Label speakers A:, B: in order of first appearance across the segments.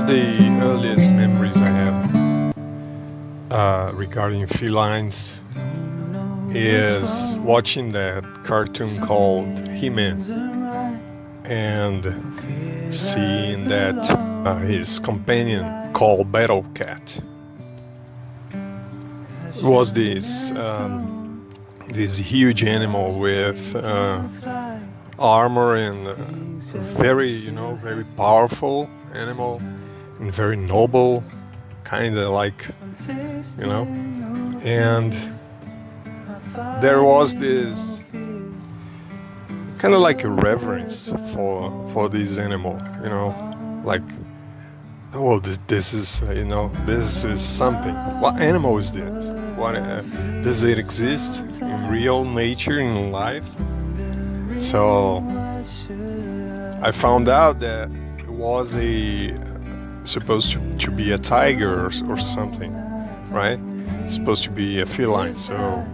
A: of the earliest memories I have regarding felines is watching that cartoon called He-Man and seeing that his companion called Battle Cat was this huge animal with armor and very powerful animal and very noble, kind of like, and there was this kind of like a reverence for this animal, like, oh, this is something. What animal is this? What does it exist in real nature, in life? So I found out that it was supposed to be a tiger or something, right? It's supposed to be a feline. So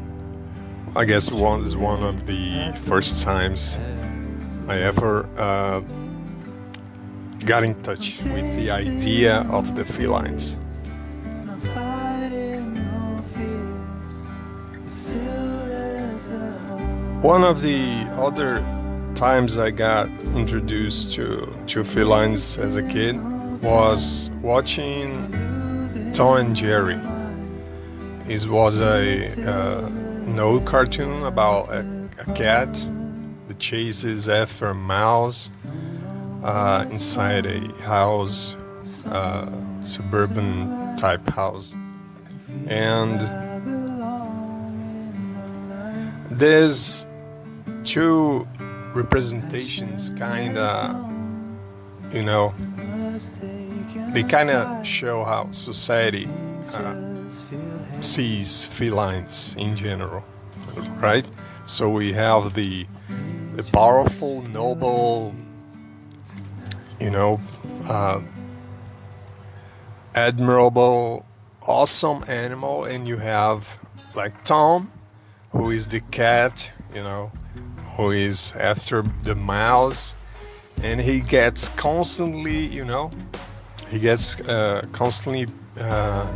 A: I guess one is one of the first times I ever got in touch with the idea of the felines. One of the other times I got introduced to felines as a kid was watching Tom and Jerry. It was an old cartoon about a cat that chases after a mouse inside a house, suburban type house. And there's two representations they kind of show how society sees felines in general, right? So we have the powerful, noble, admirable, awesome animal, and you have like Tom, who is the cat, who is after the mouse, and he gets constantly,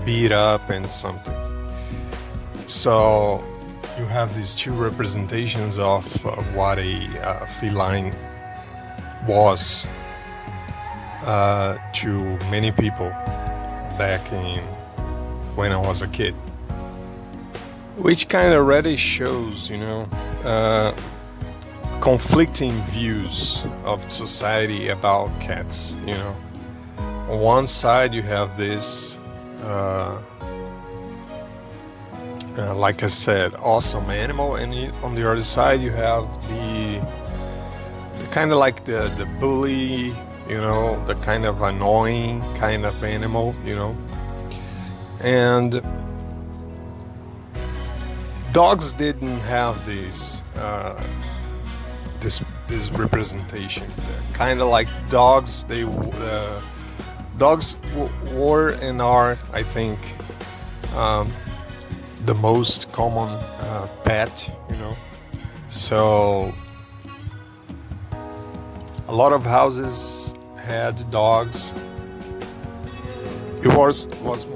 A: beat up and something. So you have these two representations of what a feline was to many people back in when I was a kid, which kind of already shows, conflicting views of society about cats. On one side you have this like I said, awesome animal, and on the other side you have the kind of like the bully, the kind of annoying kind of animal, and dogs didn't have this representation. Kind of like dogs, dogs were and are, I think, the most common pet, So a lot of houses had dogs. It was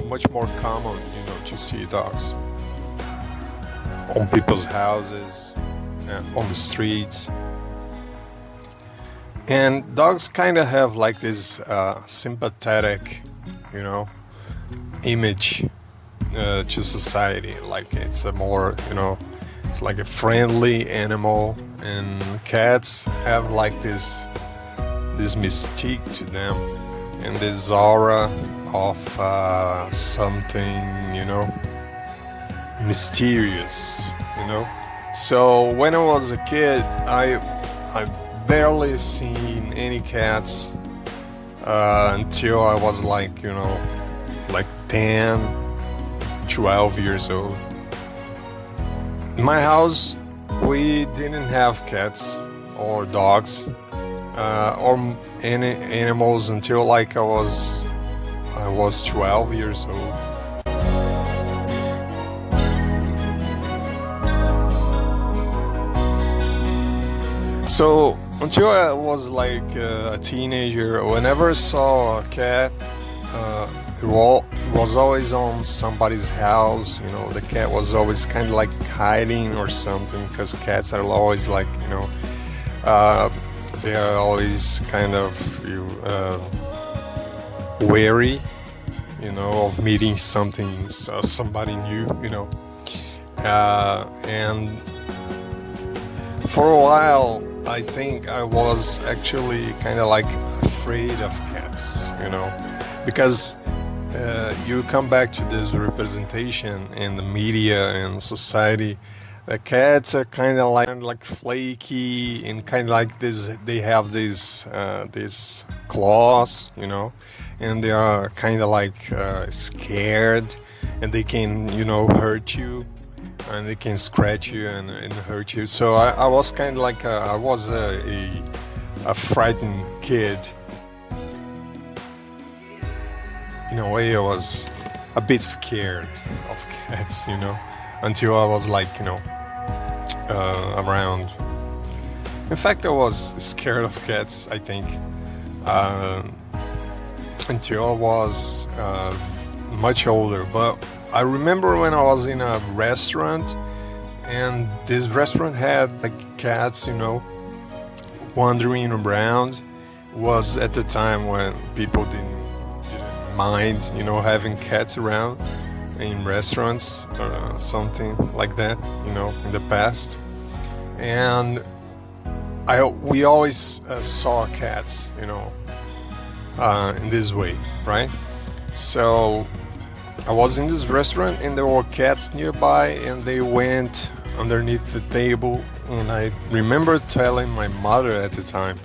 A: much more common, to see dogs on people's houses, on the streets. And dogs kind of have like this sympathetic, image to society. Like it's a more, it's like a friendly animal, and cats have like this mystique to them and this aura of something, mysterious, So when I was a kid, I barely seen any cats until I was like 10, 12 years old. In my house, we didn't have cats or dogs or any animals until like I was 12 years old. So until I was like a teenager, whenever I saw a cat, it was always on somebody's house. The cat was always kind of like hiding or something, because cats are always like, uh, they are always kind of wary, of meeting somebody new, and for a while, I think I was actually kind of like afraid of cats, because you come back to this representation in the media and society. The cats are kind of like flaky and kind of like this. They have these claws, and they are kind of like scared, and they can hurt you, and they can scratch you and hurt you. So I was kind of like I was a frightened kid. In a way, I was a bit scared of cats, until I was like, around. In fact, I was scared of cats, I think, until I was much older. But I remember when I was in a restaurant, and this restaurant had like cats, wandering around. Was at the time when people didn't mind, having cats around in restaurants or something like that, in the past. And we always saw cats, in this way, right? So I was in this restaurant, and there were cats nearby, and they went underneath the table. And I remember telling my mother at the time,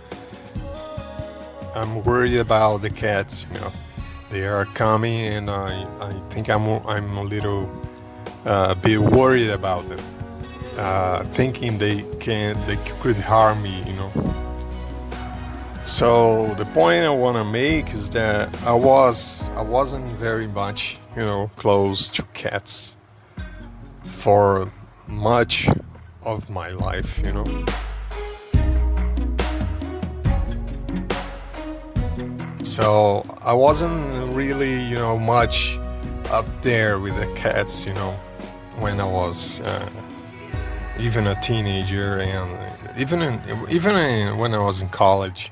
A: I'm worried about the cats, They are coming, and I think I'm a little bit worried about them, thinking they could harm me, So the point I want to make is that I wasn't very much, close to cats for much of my life, So I wasn't really, much up there with the cats, when I was even a teenager, and even when I was in college,